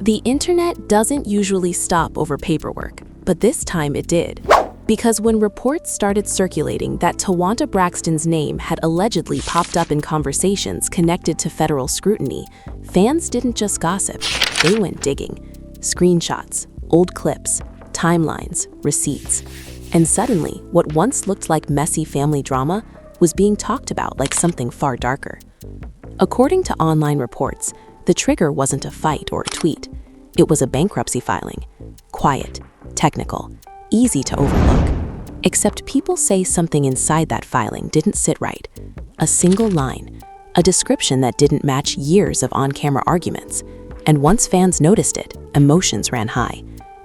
The internet doesn't usually stop over paperwork, but this time it did. Because when reports started circulating that Towanda Braxton's name had allegedly popped up in conversations connected to federal scrutiny, fans didn't just gossip, they went digging. Screenshots, old clips, timelines, receipts. And suddenly, what once looked like messy family drama was being talked about like something far darker. According to online reports, the trigger wasn't a fight or a tweet. It was a bankruptcy filing. Quiet, technical, easy to overlook. Except people say something inside that filing didn't sit right. A single line, a description that didn't match years of on-camera arguments. And once fans noticed it, emotions ran high.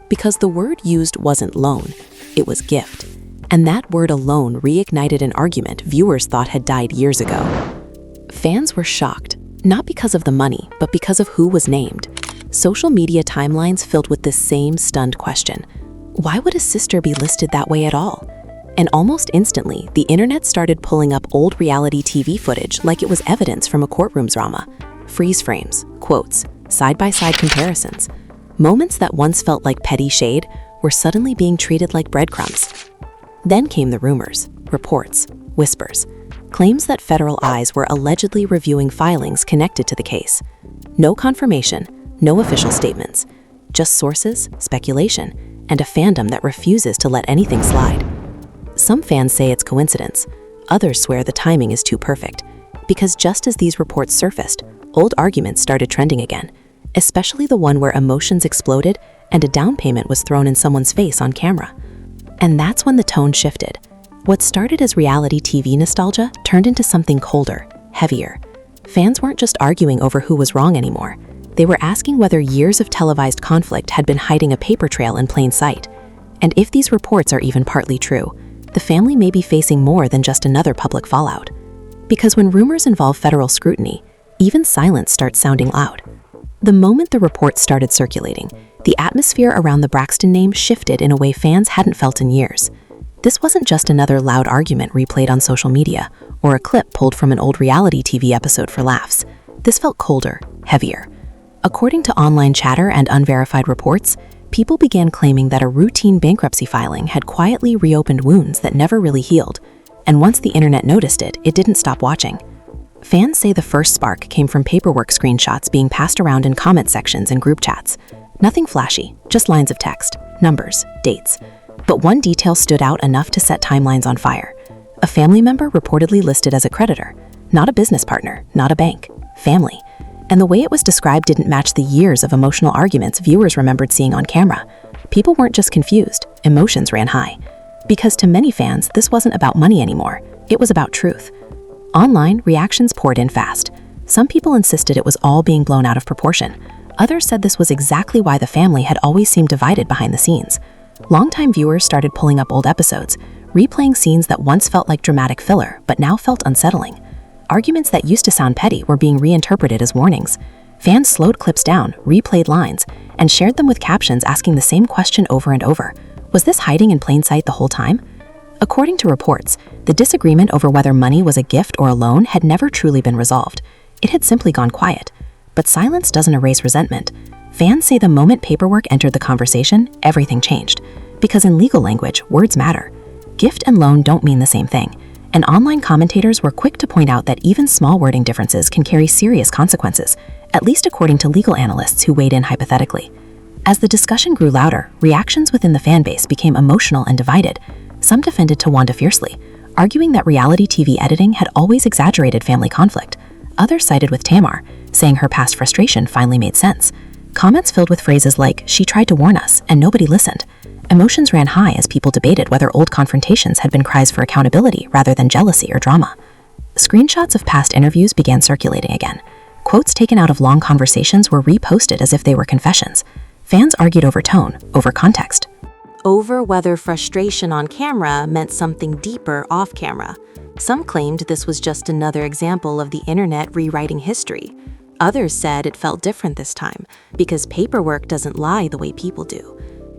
Because the word used wasn't loan, it was gift. And that word alone reignited an argument viewers thought had died years ago. Fans were shocked, not because of the money, but because of who was named. Social media timelines filled with this same stunned question. Why would a sister be listed that way at all? And almost instantly, the internet started pulling up old reality TV footage like it was evidence from a courtroom drama. Freeze frames, quotes, side-by-side comparisons. Moments that once felt like petty shade were suddenly being treated like breadcrumbs. Then came the rumors, reports, whispers, claims that federal eyes were allegedly reviewing filings connected to the case. No confirmation, no official statements, just sources, speculation, and a fandom that refuses to let anything slide. Some fans say it's coincidence. Others swear the timing is too perfect. Because just as these reports surfaced, old arguments started trending again, especially the one where emotions exploded and a down payment was thrown in someone's face on camera. And that's when the tone shifted. What started as reality TV nostalgia turned into something colder, heavier. Fans weren't just arguing over who was wrong anymore. They were asking whether years of televised conflict had been hiding a paper trail in plain sight. And if these reports are even partly true, the family may be facing more than just another public fallout. Because when rumors involve federal scrutiny, even silence starts sounding loud. The moment the reports started circulating, the atmosphere around the Braxton name shifted in a way fans hadn't felt in years. This wasn't just another loud argument replayed on social media, or a clip pulled from an old reality TV episode for laughs. This felt colder, heavier. According to online chatter and unverified reports, people began claiming that a routine bankruptcy filing had quietly reopened wounds that never really healed. And once the internet noticed it, it didn't stop watching. Fans say the first spark came from paperwork screenshots being passed around in comment sections and group chats. Nothing flashy, just lines of text, numbers, dates. But one detail stood out enough to set timelines on fire. A family member reportedly listed as a creditor, not a business partner, not a bank, family. And the way it was described didn't match the years of emotional arguments viewers remembered seeing on camera. People weren't just confused, emotions ran high. Because to many fans, this wasn't about money anymore, it was about truth. Online, reactions poured in fast. Some people insisted it was all being blown out of proportion. Others said this was exactly why the family had always seemed divided behind the scenes. Longtime viewers started pulling up old episodes, replaying scenes that once felt like dramatic filler, but now felt unsettling. Arguments that used to sound petty were being reinterpreted as warnings. Fans slowed clips down, replayed lines, and shared them with captions asking the same question over and over. Was this hiding in plain sight the whole time? According to reports, the disagreement over whether money was a gift or a loan had never truly been resolved. It had simply gone quiet. But silence doesn't erase resentment. Fans say the moment paperwork entered the conversation, everything changed. Because in legal language, words matter. Gift and loan don't mean the same thing. And online commentators were quick to point out that even small wording differences can carry serious consequences, at least according to legal analysts who weighed in hypothetically. As the discussion grew louder, reactions within the fan base became emotional and divided. Some defended Towanda fiercely, arguing that reality TV editing had always exaggerated family conflict. Others sided with Tamar, saying her past frustration finally made sense. Comments filled with phrases like, "She tried to warn us, and nobody listened." Emotions ran high as people debated whether old confrontations had been cries for accountability rather than jealousy or drama. Screenshots of past interviews began circulating again. Quotes taken out of long conversations were reposted as if they were confessions. Fans argued over tone, over context. Over whether frustration on camera meant something deeper off camera. Some claimed this was just another example of the internet rewriting history. Others said it felt different this time, because paperwork doesn't lie the way people do.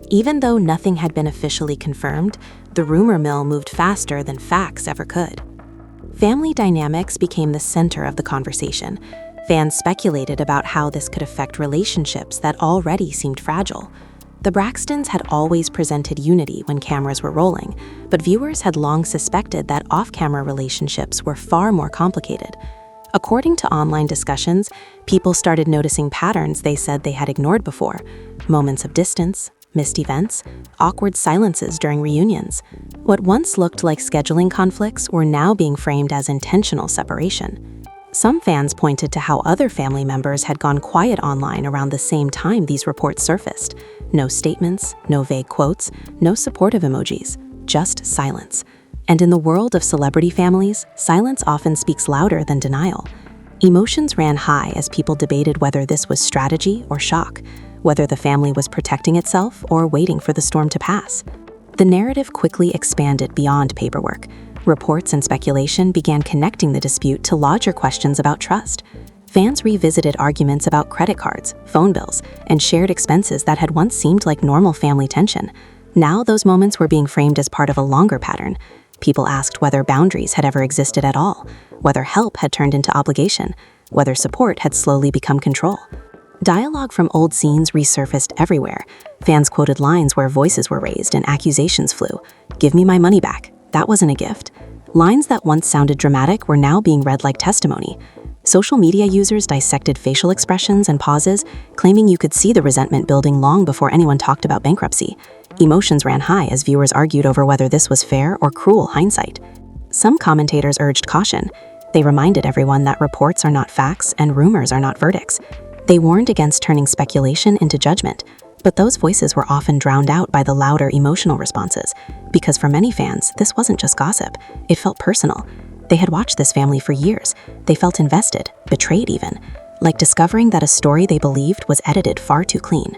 Even though nothing had been officially confirmed, the rumor mill moved faster than facts ever could. Family dynamics became the center of the conversation. Fans speculated about how this could affect relationships that already seemed fragile. The Braxtons had always presented unity when cameras were rolling, but viewers had long suspected that off-camera relationships were far more complicated. According to online discussions, people started noticing patterns they said they had ignored before: moments of distance, missed events, awkward silences during reunions. What once looked like scheduling conflicts were now being framed as intentional separation. Some fans pointed to how other family members had gone quiet online around the same time these reports surfaced. No statements, no vague quotes, no supportive emojis, just silence. And in the world of celebrity families, silence often speaks louder than denial. Emotions ran high as people debated whether this was strategy or shock, whether the family was protecting itself or waiting for the storm to pass. The narrative quickly expanded beyond paperwork. Reports and speculation began connecting the dispute to larger questions about trust. Fans revisited arguments about credit cards, phone bills, and shared expenses that had once seemed like normal family tension. Now those moments were being framed as part of a longer pattern. People asked whether boundaries had ever existed at all, whether help had turned into obligation, whether support had slowly become control. Dialogue from old scenes resurfaced everywhere. Fans quoted lines where voices were raised and accusations flew. "Give me my money back. That wasn't a gift." Lines that once sounded dramatic were now being read like testimony. Social media users dissected facial expressions and pauses, claiming you could see the resentment building long before anyone talked about bankruptcy. Emotions ran high as viewers argued over whether this was fair or cruel hindsight. Some commentators urged caution. They reminded everyone that reports are not facts and rumors are not verdicts. They warned against turning speculation into judgment, but those voices were often drowned out by the louder emotional responses. Because for many fans, this wasn't just gossip, it felt personal. They had watched this family for years. They felt invested, betrayed even, like discovering that a story they believed was edited far too clean.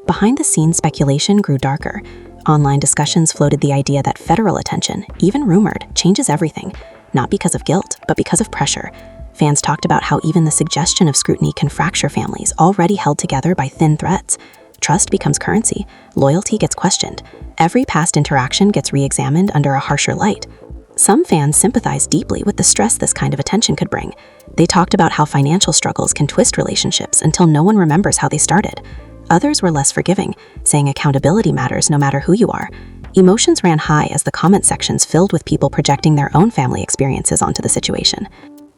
Behind-the-scenes speculation grew darker. Online discussions floated the idea that federal attention, even rumored, changes everything, not because of guilt, but because of pressure. Fans talked about how even the suggestion of scrutiny can fracture families already held together by thin threads. Trust becomes currency, loyalty gets questioned, every past interaction gets re-examined under a harsher light. Some fans sympathized deeply with the stress this kind of attention could bring. They talked about how financial struggles can twist relationships until no one remembers how they started. Others were less forgiving, saying accountability matters no matter who you are. Emotions ran high as the comment sections filled with people projecting their own family experiences onto the situation.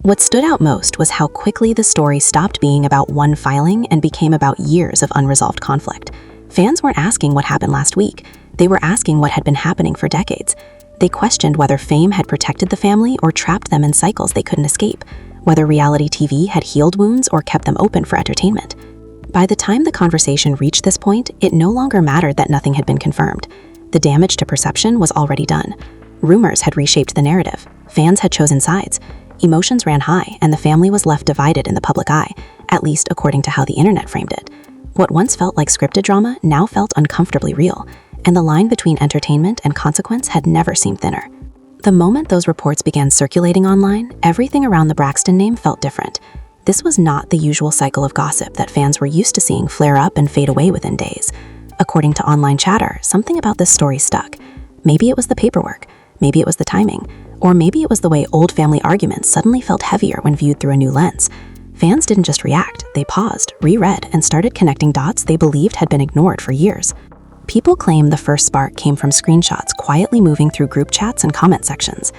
What stood out most was how quickly the story stopped being about one filing and became about years of unresolved conflict. Fans weren't asking what happened last week. They were asking what had been happening for decades. They questioned whether fame had protected the family or trapped them in cycles they couldn't escape, whether reality TV had healed wounds or kept them open for entertainment. By the time the conversation reached this point, it no longer mattered that nothing had been confirmed. The damage to perception was already done. Rumors had reshaped the narrative. Fans had chosen sides. Emotions ran high, and the family was left divided in the public eye, at least according to how the internet framed it. What once felt like scripted drama now felt uncomfortably real, and the line between entertainment and consequence had never seemed thinner. The moment those reports began circulating online, everything around the Braxton name felt different. This was not the usual cycle of gossip that fans were used to seeing flare up and fade away within days. According to online chatter, something about this story stuck. Maybe it was the paperwork, maybe it was the timing, or maybe it was the way old family arguments suddenly felt heavier when viewed through a new lens. Fans didn't just react, they paused, reread, and started connecting dots they believed had been ignored for years. People claim the first spark came from screenshots quietly moving through group chats and comment sections.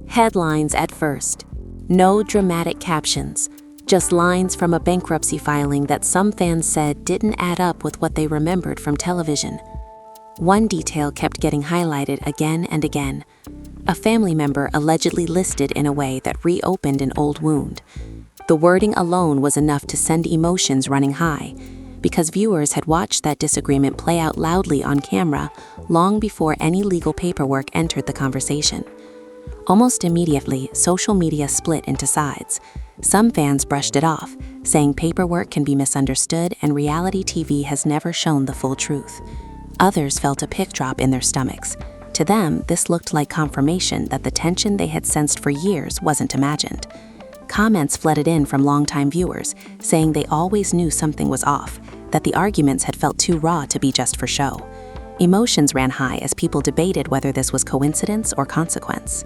Headlines at first. No dramatic captions. Just lines from a bankruptcy filing that some fans said didn't add up with what they remembered from television. One detail kept getting highlighted again and again. A family member allegedly listed in a way that reopened an old wound. The wording alone was enough to send emotions running high, because viewers had watched that disagreement play out loudly on camera long before any legal paperwork entered the conversation. Almost immediately, social media split into sides. Some fans brushed it off, saying paperwork can be misunderstood and reality TV has never shown the full truth. Others felt a pit drop in their stomachs. To them, this looked like confirmation that the tension they had sensed for years wasn't imagined. Comments flooded in from longtime viewers, saying they always knew something was off, that the arguments had felt too raw to be just for show. Emotions ran high as people debated whether this was coincidence or consequence.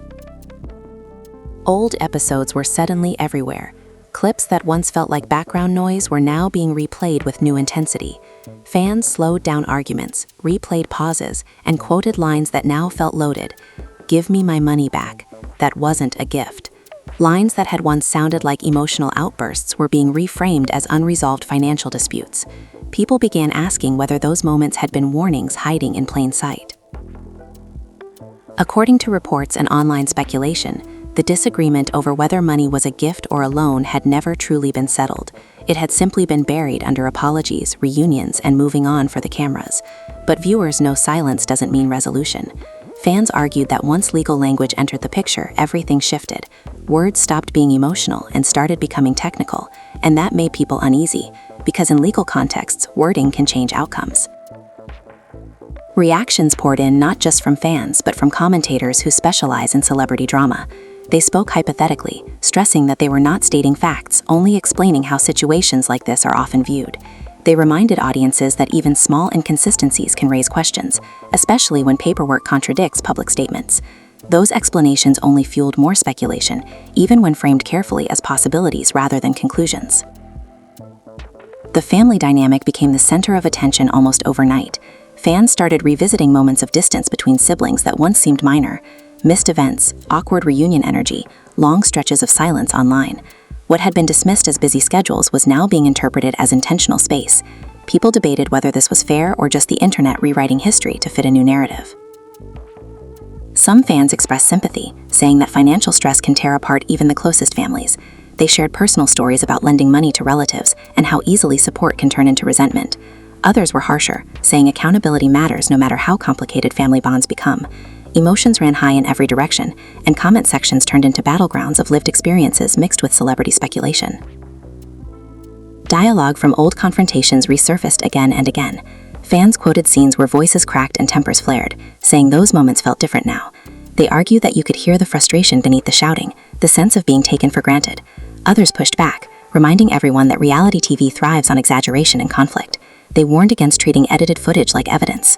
Old episodes were suddenly everywhere. Clips that once felt like background noise were now being replayed with new intensity. Fans slowed down arguments, replayed pauses, and quoted lines that now felt loaded. "Give me my money back. That wasn't a gift." Lines that had once sounded like emotional outbursts were being reframed as unresolved financial disputes. People began asking whether those moments had been warnings hiding in plain sight. According to reports and online speculation, the disagreement over whether money was a gift or a loan had never truly been settled. It had simply been buried under apologies, reunions, and moving on for the cameras. But viewers know silence doesn't mean resolution. Fans argued that once legal language entered the picture, everything shifted. Words stopped being emotional and started becoming technical, and that made people uneasy, because in legal contexts, wording can change outcomes. Reactions poured in not just from fans, but from commentators who specialize in celebrity drama. They spoke hypothetically, stressing that they were not stating facts, only explaining how situations like this are often viewed. They reminded audiences that even small inconsistencies can raise questions, especially when paperwork contradicts public statements. Those explanations only fueled more speculation, even when framed carefully as possibilities rather than conclusions. The family dynamic became the center of attention almost overnight. Fans started revisiting moments of distance between siblings that once seemed minor. Missed events, awkward reunion energy, long stretches of silence online. What had been dismissed as busy schedules was now being interpreted as intentional space. People debated whether this was fair or just the internet rewriting history to fit a new narrative. Some fans expressed sympathy, saying that financial stress can tear apart even the closest families. They shared personal stories about lending money to relatives and how easily support can turn into resentment. Others were harsher, saying accountability matters no matter how complicated family bonds become. Emotions ran high in every direction, and comment sections turned into battlegrounds of lived experiences mixed with celebrity speculation. Dialogue from old confrontations resurfaced again and again. Fans quoted scenes where voices cracked and tempers flared, saying those moments felt different now. They argued that you could hear the frustration beneath the shouting, the sense of being taken for granted. Others pushed back, reminding everyone that reality TV thrives on exaggeration and conflict. They warned against treating edited footage like evidence.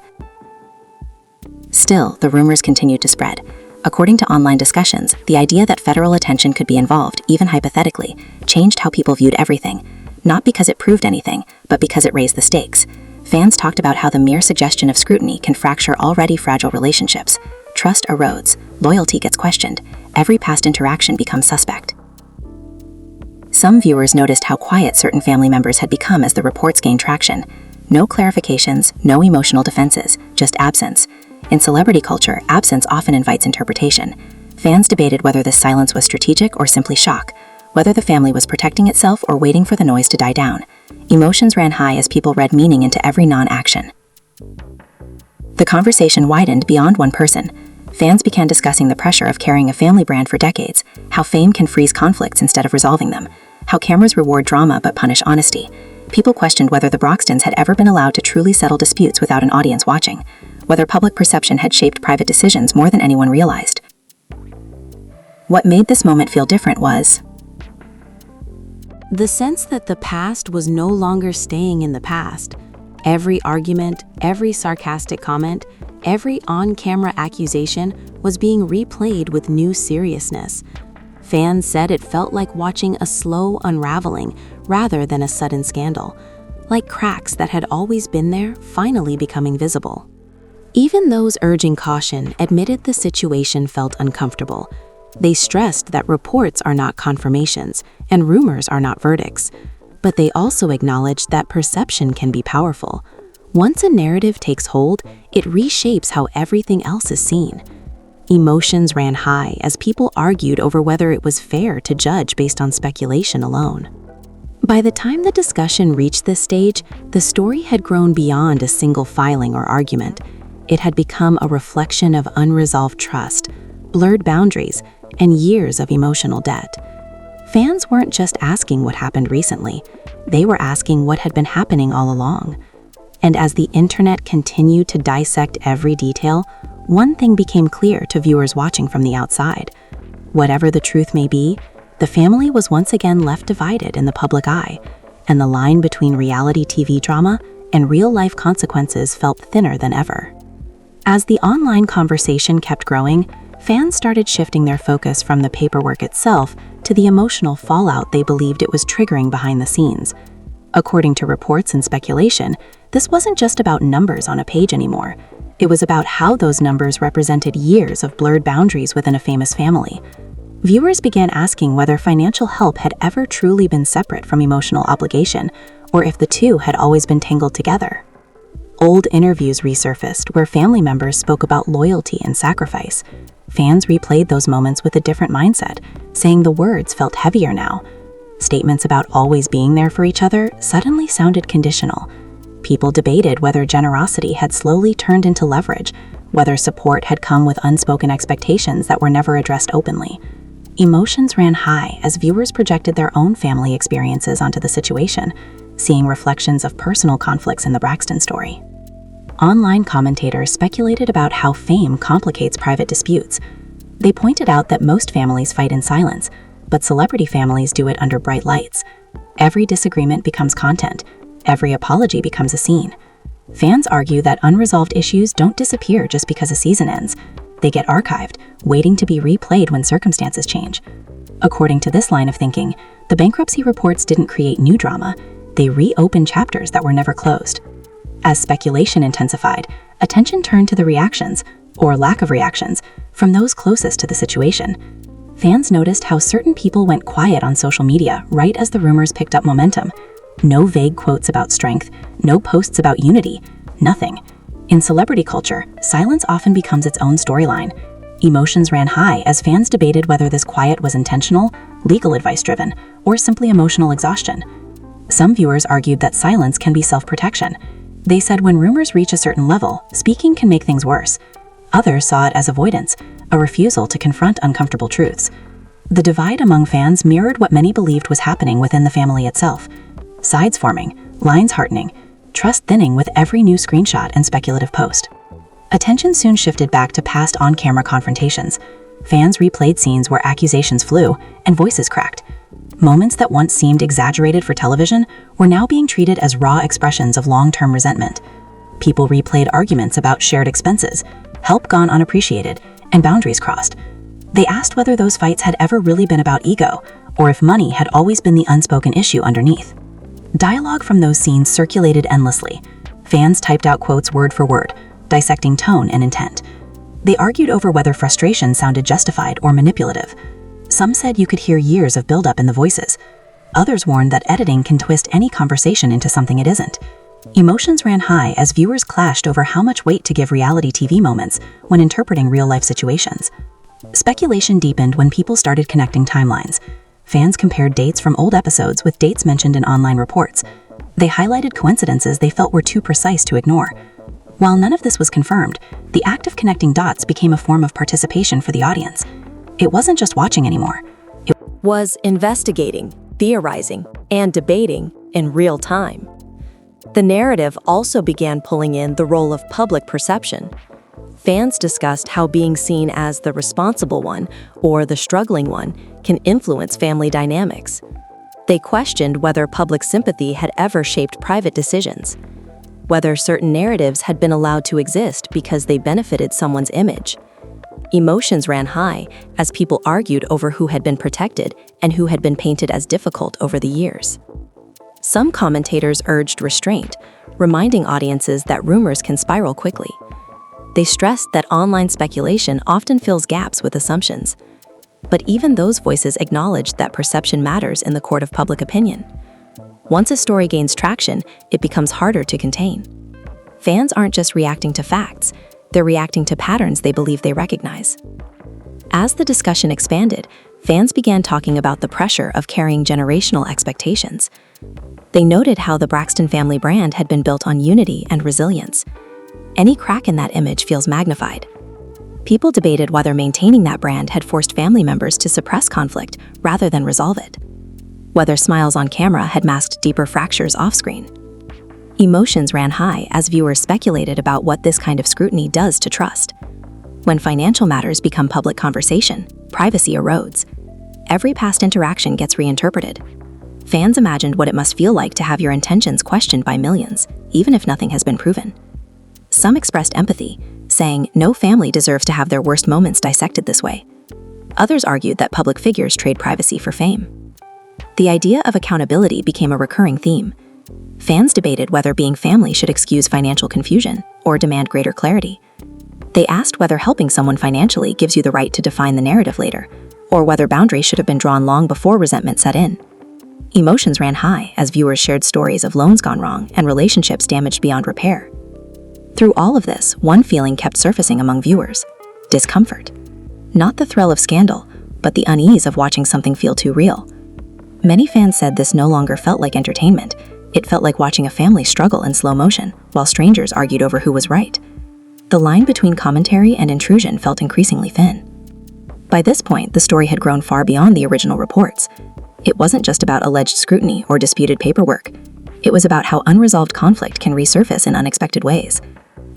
Still, the rumors continued to spread. According to online discussions, the idea that federal attention could be involved, even hypothetically, changed how people viewed everything. Not because it proved anything, but because it raised the stakes. Fans talked about how the mere suggestion of scrutiny can fracture already fragile relationships. Trust erodes, loyalty gets questioned, every past interaction becomes suspect. Some viewers noticed how quiet certain family members had become as the reports gained traction. No clarifications, no emotional defenses, just absence. In celebrity culture, absence often invites interpretation. Fans debated whether this silence was strategic or simply shock, whether the family was protecting itself or waiting for the noise to die down. Emotions ran high as people read meaning into every non-action. The conversation widened beyond one person. Fans began discussing the pressure of carrying a family brand for decades, how fame can freeze conflicts instead of resolving them, how cameras reward drama but punish honesty. People questioned whether the Braxtons had ever been allowed to truly settle disputes without an audience watching, whether public perception had shaped private decisions more than anyone realized. What made this moment feel different was the sense that the past was no longer staying in the past. Every argument, every sarcastic comment, every on-camera accusation was being replayed with new seriousness. Fans said it felt like watching a slow unraveling rather than a sudden scandal, like cracks that had always been there finally becoming visible. Even those urging caution admitted the situation felt uncomfortable. They stressed that reports are not confirmations and rumors are not verdicts. But they also acknowledged that perception can be powerful. Once a narrative takes hold, it reshapes how everything else is seen. Emotions ran high as people argued over whether it was fair to judge based on speculation alone. By the time the discussion reached this stage, the story had grown beyond a single filing or argument. It had become a reflection of unresolved trust, blurred boundaries, and years of emotional debt. Fans weren't just asking what happened recently, they were asking what had been happening all along. And as the internet continued to dissect every detail, one thing became clear to viewers watching from the outside. Whatever the truth may be, the family was once again left divided in the public eye, and the line between reality TV drama and real-life consequences felt thinner than ever. As the online conversation kept growing, fans started shifting their focus from the paperwork itself to the emotional fallout they believed it was triggering behind the scenes. According to reports and speculation, this wasn't just about numbers on a page anymore. It was about how those numbers represented years of blurred boundaries within a famous family. Viewers began asking whether financial help had ever truly been separate from emotional obligation, or if the two had always been tangled together. Old interviews resurfaced where family members spoke about loyalty and sacrifice. Fans replayed those moments with a different mindset, saying the words felt heavier now. Statements about always being there for each other suddenly sounded conditional. People debated whether generosity had slowly turned into leverage, whether support had come with unspoken expectations that were never addressed openly. Emotions ran high as viewers projected their own family experiences onto the situation, seeing reflections of personal conflicts in the Braxton story. Online commentators speculated about how fame complicates private disputes. They pointed out that most families fight in silence, but celebrity families do it under bright lights. Every disagreement becomes content. Every apology becomes a scene. Fans argue that unresolved issues don't disappear just because a season ends. They get archived, waiting to be replayed when circumstances change. According to this line of thinking, the bankruptcy reports didn't create new drama. They reopened chapters that were never closed. As speculation intensified, attention turned to the reactions, or lack of reactions, from those closest to the situation. Fans noticed how certain people went quiet on social media right as the rumors picked up momentum. No vague quotes about strength, no posts about unity, nothing. In celebrity culture, silence often becomes its own storyline. Emotions ran high as fans debated whether this quiet was intentional, legal advice-driven, or simply emotional exhaustion. Some viewers argued that silence can be self-protection. They said when rumors reach a certain level, speaking can make things worse. Others saw it as avoidance, a refusal to confront uncomfortable truths. The divide among fans mirrored what many believed was happening within the family itself. Sides forming, lines hardening, trust thinning with every new screenshot and speculative post. Attention soon shifted back to past on-camera confrontations. Fans replayed scenes where accusations flew and voices cracked. Moments that once seemed exaggerated for television were now being treated as raw expressions of long-term resentment. People replayed arguments about shared expenses, help gone unappreciated, and boundaries crossed. They asked whether those fights had ever really been about ego, or if money had always been the unspoken issue underneath. Dialogue from those scenes circulated endlessly. Fans typed out quotes word for word, dissecting tone and intent. They argued over whether frustration sounded justified or manipulative. Some said you could hear years of buildup in the voices. Others warned that editing can twist any conversation into something it isn't. Emotions ran high as viewers clashed over how much weight to give reality TV moments when interpreting real-life situations. Speculation deepened when people started connecting timelines. Fans compared dates from old episodes with dates mentioned in online reports. They highlighted coincidences they felt were too precise to ignore. While none of this was confirmed, the act of connecting dots became a form of participation for the audience. It wasn't just watching anymore. It was investigating, theorizing, and debating in real time. The narrative also began pulling in the role of public perception. Fans discussed how being seen as the responsible one or the struggling one can influence family dynamics. They questioned whether public sympathy had ever shaped private decisions, whether certain narratives had been allowed to exist because they benefited someone's image. Emotions ran high as people argued over who had been protected and who had been painted as difficult over the years. Some commentators urged restraint, reminding audiences that rumors can spiral quickly. They stressed that online speculation often fills gaps with assumptions. But even those voices acknowledged that perception matters in the court of public opinion. Once a story gains traction, it becomes harder to contain. Fans aren't just reacting to facts, they're reacting to patterns they believe they recognize. As the discussion expanded, fans began talking about the pressure of carrying generational expectations. They noted how the Braxton family brand had been built on unity and resilience. Any crack in that image feels magnified. People debated whether maintaining that brand had forced family members to suppress conflict rather than resolve it. Whether smiles on camera had masked deeper fractures off-screen. Emotions ran high as viewers speculated about what this kind of scrutiny does to trust. When financial matters become public conversation, privacy erodes. Every past interaction gets reinterpreted. Fans imagined what it must feel like to have your intentions questioned by millions, even if nothing has been proven. Some expressed empathy, saying no family deserves to have their worst moments dissected this way. Others argued that public figures trade privacy for fame. The idea of accountability became a recurring theme. Fans debated whether being family should excuse financial confusion or demand greater clarity. They asked whether helping someone financially gives you the right to define the narrative later, or whether boundaries should have been drawn long before resentment set in. Emotions ran high as viewers shared stories of loans gone wrong and relationships damaged beyond repair. Through all of this, one feeling kept surfacing among viewers: discomfort. Not the thrill of scandal, but the unease of watching something feel too real. Many fans said this no longer felt like entertainment. It felt like watching a family struggle in slow motion, while strangers argued over who was right. The line between commentary and intrusion felt increasingly thin. By this point, the story had grown far beyond the original reports. It wasn't just about alleged scrutiny or disputed paperwork. It was about how unresolved conflict can resurface in unexpected ways,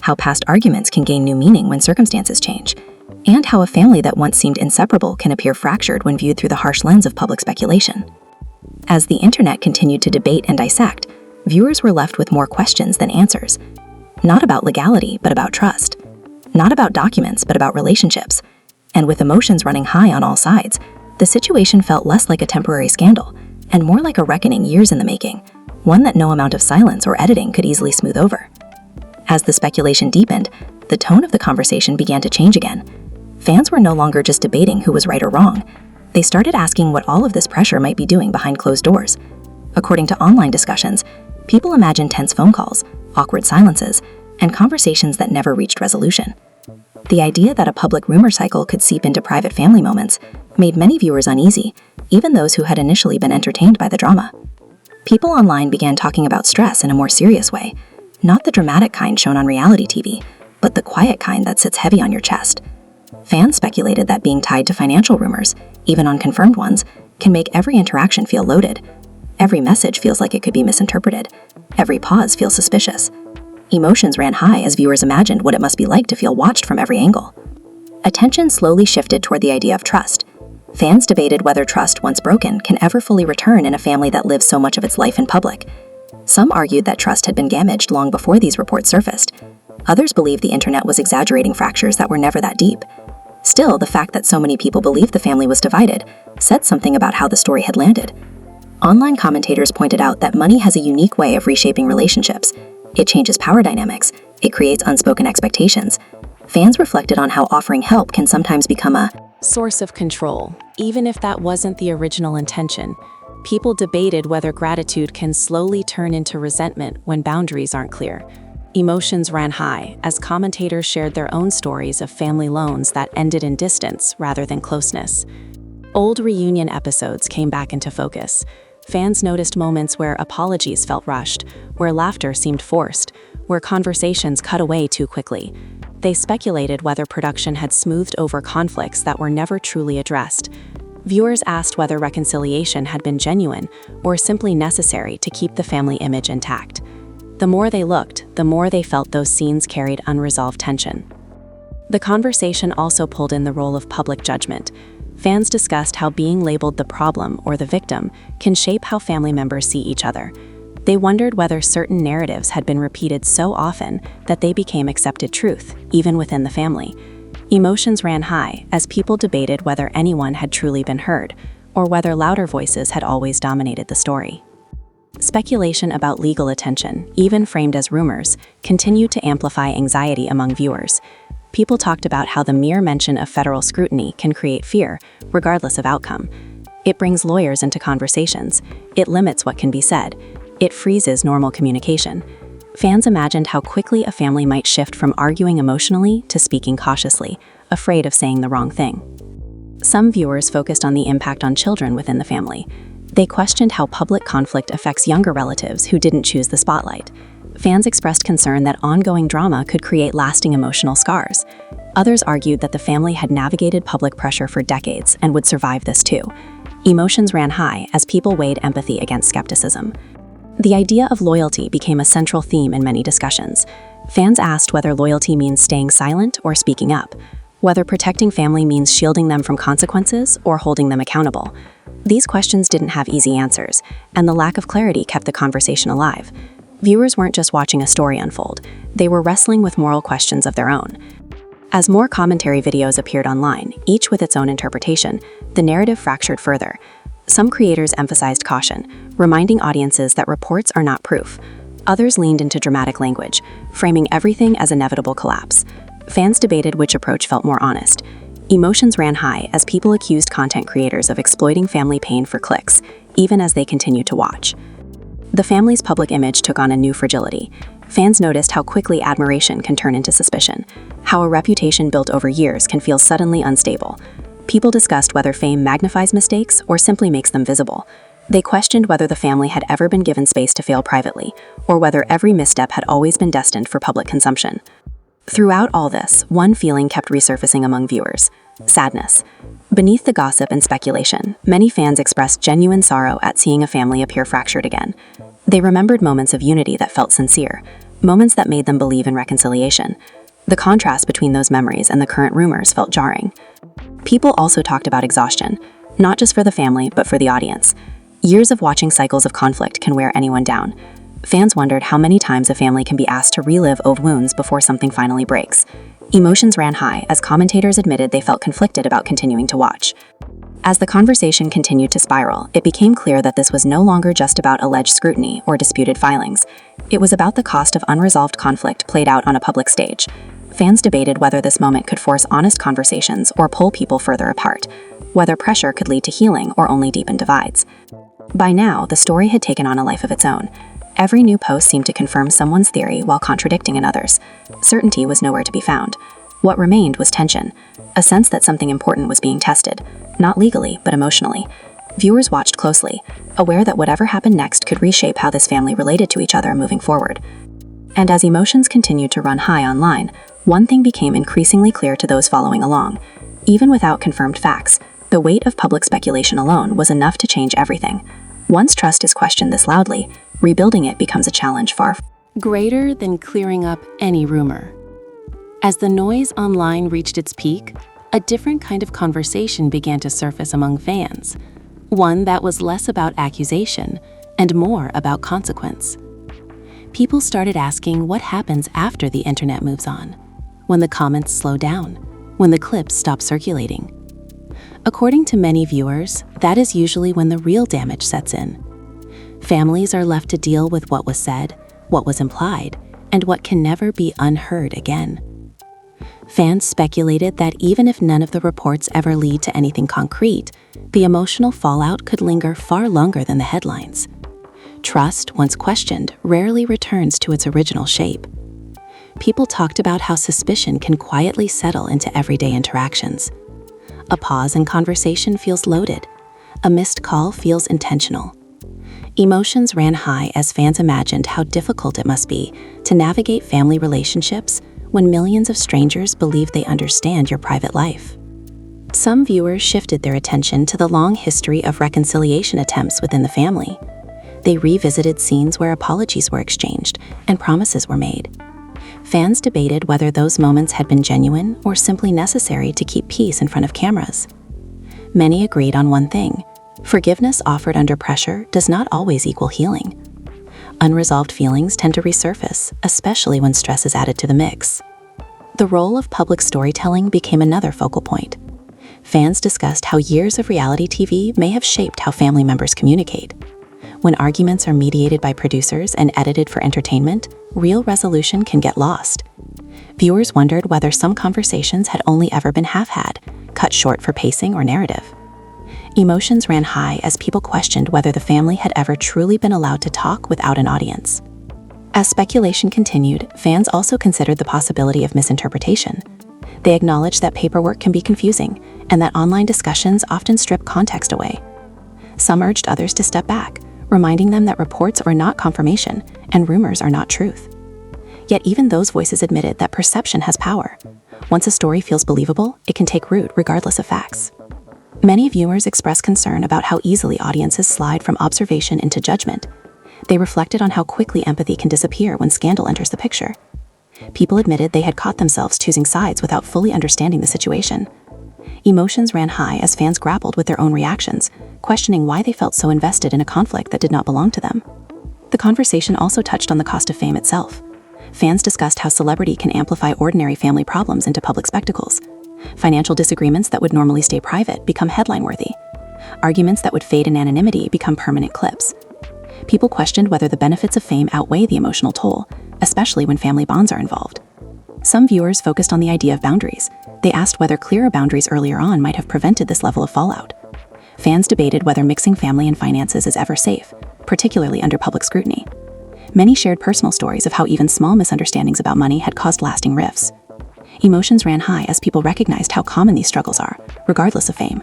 how past arguments can gain new meaning when circumstances change, and how a family that once seemed inseparable can appear fractured when viewed through the harsh lens of public speculation. As the internet continued to debate and dissect, viewers were left with more questions than answers. Not about legality, but about trust. Not about documents, but about relationships. And with emotions running high on all sides, the situation felt less like a temporary scandal and more like a reckoning years in the making, one that no amount of silence or editing could easily smooth over. As the speculation deepened, the tone of the conversation began to change again. Fans were no longer just debating who was right or wrong. They started asking what all of this pressure might be doing behind closed doors. According to online discussions, people imagined tense phone calls, awkward silences, and conversations that never reached resolution. The idea that a public rumor cycle could seep into private family moments made many viewers uneasy, even those who had initially been entertained by the drama. People online began talking about stress in a more serious way, not the dramatic kind shown on reality TV, but the quiet kind that sits heavy on your chest. Fans speculated that being tied to financial rumors, even unconfirmed ones, can make every interaction feel loaded. Every message feels like it could be misinterpreted. Every pause feels suspicious. Emotions ran high as viewers imagined what it must be like to feel watched from every angle. Attention slowly shifted toward the idea of trust. Fans debated whether trust, once broken, can ever fully return in a family that lives so much of its life in public. Some argued that trust had been damaged long before these reports surfaced. Others believed the internet was exaggerating fractures that were never that deep. Still, the fact that so many people believed the family was divided said something about how the story had landed. Online commentators pointed out that money has a unique way of reshaping relationships. It changes power dynamics. It creates unspoken expectations. Fans reflected on how offering help can sometimes become a source of control, even if that wasn't the original intention. People debated whether gratitude can slowly turn into resentment when boundaries aren't clear. Emotions ran high as commentators shared their own stories of family loans that ended in distance rather than closeness. Old reunion episodes came back into focus. Fans noticed moments where apologies felt rushed, where laughter seemed forced, where conversations cut away too quickly. They speculated whether production had smoothed over conflicts that were never truly addressed. Viewers asked whether reconciliation had been genuine or simply necessary to keep the family image intact. The more they looked, the more they felt those scenes carried unresolved tension. The conversation also pulled in the role of public judgment. Fans discussed how being labeled the problem or the victim can shape how family members see each other. They wondered whether certain narratives had been repeated so often that they became accepted truth, even within the family. Emotions ran high as people debated whether anyone had truly been heard, or whether louder voices had always dominated the story. Speculation about legal attention, even framed as rumors, continued to amplify anxiety among viewers. People talked about how the mere mention of federal scrutiny can create fear, regardless of outcome. It brings lawyers into conversations. It limits what can be said. It freezes normal communication. Fans imagined how quickly a family might shift from arguing emotionally to speaking cautiously, afraid of saying the wrong thing. Some viewers focused on the impact on children within the family. They questioned how public conflict affects younger relatives who didn't choose the spotlight. Fans expressed concern that ongoing drama could create lasting emotional scars. Others argued that the family had navigated public pressure for decades and would survive this too. Emotions ran high as people weighed empathy against skepticism. The idea of loyalty became a central theme in many discussions. Fans asked whether loyalty means staying silent or speaking up, whether protecting family means shielding them from consequences or holding them accountable. These questions didn't have easy answers, and the lack of clarity kept the conversation alive. Viewers weren't just watching a story unfold, they were wrestling with moral questions of their own. As more commentary videos appeared online, each with its own interpretation, the narrative fractured further. Some creators emphasized caution, reminding audiences that reports are not proof. Others leaned into dramatic language, framing everything as inevitable collapse. Fans debated which approach felt more honest. Emotions ran high as people accused content creators of exploiting family pain for clicks, even as they continued to watch. The family's public image took on a new fragility. Fans noticed how quickly admiration can turn into suspicion, how a reputation built over years can feel suddenly unstable. People discussed whether fame magnifies mistakes or simply makes them visible. They questioned whether the family had ever been given space to fail privately, or whether every misstep had always been destined for public consumption. Throughout all this, one feeling kept resurfacing among viewers: sadness. Beneath the gossip and speculation, many fans expressed genuine sorrow at seeing a family appear fractured again. They remembered moments of unity that felt sincere, moments that made them believe in reconciliation. The contrast between those memories and the current rumors felt jarring. People also talked about exhaustion, not just for the family, but for the audience. Years of watching cycles of conflict can wear anyone down. Fans wondered how many times a family can be asked to relive old wounds before something finally breaks. Emotions ran high as commentators admitted they felt conflicted about continuing to watch. As the conversation continued to spiral, it became clear that this was no longer just about alleged scrutiny or disputed filings. It was about the cost of unresolved conflict played out on a public stage. Fans debated whether this moment could force honest conversations or pull people further apart, whether pressure could lead to healing or only deepen divides. By now, the story had taken on a life of its own. Every new post seemed to confirm someone's theory while contradicting another's. Certainty was nowhere to be found. What remained was tension, a sense that something important was being tested, not legally, but emotionally. Viewers watched closely, aware that whatever happened next could reshape how this family related to each other moving forward. And as emotions continued to run high online, one thing became increasingly clear to those following along. Even without confirmed facts, the weight of public speculation alone was enough to change everything. Once trust is questioned this loudly, rebuilding it becomes a challenge far greater than clearing up any rumor. As the noise online reached its peak, a different kind of conversation began to surface among fans, one that was less about accusation and more about consequence. People started asking what happens after the internet moves on, when the comments slow down, when the clips stop circulating. According to many viewers, that is usually when the real damage sets in. Families are left to deal with what was said, what was implied, and what can never be unheard again. Fans speculated that even if none of the reports ever lead to anything concrete, the emotional fallout could linger far longer than the headlines. Trust, once questioned, rarely returns to its original shape. People talked about how suspicion can quietly settle into everyday interactions. A pause in conversation feels loaded. A missed call feels intentional. Emotions ran high as fans imagined how difficult it must be to navigate family relationships when millions of strangers believe they understand your private life. Some viewers shifted their attention to the long history of reconciliation attempts within the family. They revisited scenes where apologies were exchanged and promises were made. Fans debated whether those moments had been genuine or simply necessary to keep peace in front of cameras. Many agreed on one thing: forgiveness offered under pressure does not always equal healing. Unresolved feelings tend to resurface, especially when stress is added to the mix. The role of public storytelling became another focal point. Fans discussed how years of reality TV may have shaped how family members communicate. When arguments are mediated by producers and edited for entertainment, real resolution can get lost. Viewers wondered whether some conversations had only ever been half-had, cut short for pacing or narrative. Emotions ran high as people questioned whether the family had ever truly been allowed to talk without an audience. As speculation continued, fans also considered the possibility of misinterpretation. They acknowledged that paperwork can be confusing and that online discussions often strip context away. Some urged others to step back, reminding them that reports are not confirmation and rumors are not truth. Yet even those voices admitted that perception has power. Once a story feels believable, it can take root regardless of facts. Many viewers expressed concern about how easily audiences slide from observation into judgment. They reflected on how quickly empathy can disappear when scandal enters the picture. People admitted they had caught themselves choosing sides without fully understanding the situation. Emotions ran high as fans grappled with their own reactions, questioning why they felt so invested in a conflict that did not belong to them. The conversation also touched on the cost of fame itself. Fans discussed how celebrity can amplify ordinary family problems into public spectacles. Financial disagreements that would normally stay private become headline-worthy. Arguments that would fade in anonymity become permanent clips. People questioned whether the benefits of fame outweigh the emotional toll, especially when family bonds are involved. Some viewers focused on the idea of boundaries. They asked whether clearer boundaries earlier on might have prevented this level of fallout. Fans debated whether mixing family and finances is ever safe, particularly under public scrutiny. Many shared personal stories of how even small misunderstandings about money had caused lasting rifts. Emotions ran high as people recognized how common these struggles are, regardless of fame.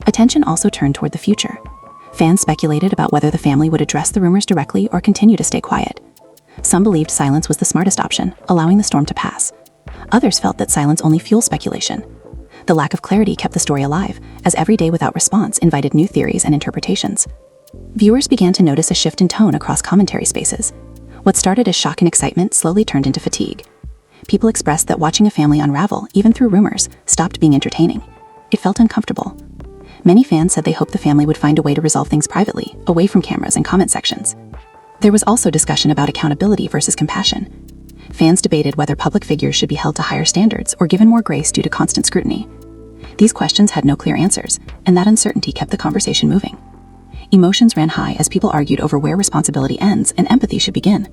Attention also turned toward the future. Fans speculated about whether the family would address the rumors directly or continue to stay quiet. Some believed silence was the smartest option, allowing the storm to pass. Others felt that silence only fueled speculation. The lack of clarity kept the story alive, as every day without response invited new theories and interpretations. Viewers began to notice a shift in tone across commentary spaces. What started as shock and excitement slowly turned into fatigue. People expressed that watching a family unravel, even through rumors, stopped being entertaining. It felt uncomfortable. Many fans said they hoped the family would find a way to resolve things privately, away from cameras and comment sections. There was also discussion about accountability versus compassion. Fans debated whether public figures should be held to higher standards or given more grace due to constant scrutiny. These questions had no clear answers, and that uncertainty kept the conversation moving. Emotions ran high as people argued over where responsibility ends and empathy should begin.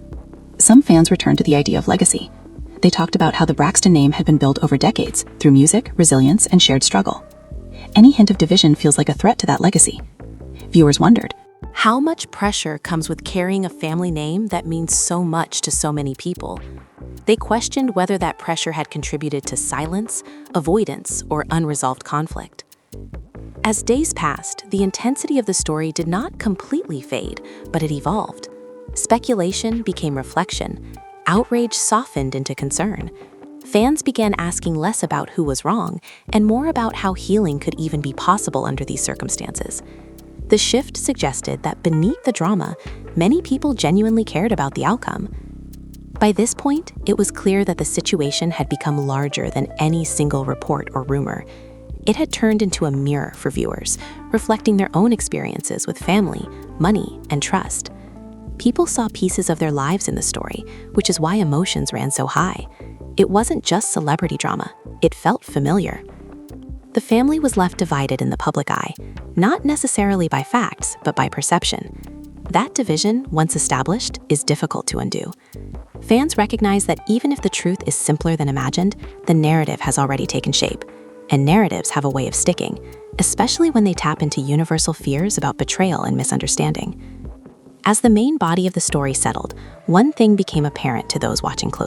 Some fans returned to the idea of legacy. They talked about how the Braxton name had been built over decades through music, resilience, and shared struggle. Any hint of division feels like a threat to that legacy. Viewers wondered, How much pressure comes with carrying a family name that means so much to so many people? They questioned whether that pressure had contributed to silence, avoidance, or unresolved conflict. As days passed, the intensity of the story did not completely fade, but it evolved. Speculation became reflection. Outrage softened into concern. Fans began asking less about who was wrong and more about how healing could even be possible under these circumstances. The shift suggested that beneath the drama, many people genuinely cared about the outcome. By this point, it was clear that the situation had become larger than any single report or rumor. It had turned into a mirror for viewers, reflecting their own experiences with family, money, and trust. People saw pieces of their lives in the story, which is why emotions ran so high. It wasn't just celebrity drama, it felt familiar. The family was left divided in the public eye, not necessarily by facts, but by perception. That division, once established, is difficult to undo. Fans recognize that even if the truth is simpler than imagined, the narrative has already taken shape. And narratives have a way of sticking, especially when they tap into universal fears about betrayal and misunderstanding. As the main body of the story settled, one thing became apparent to those watching closely.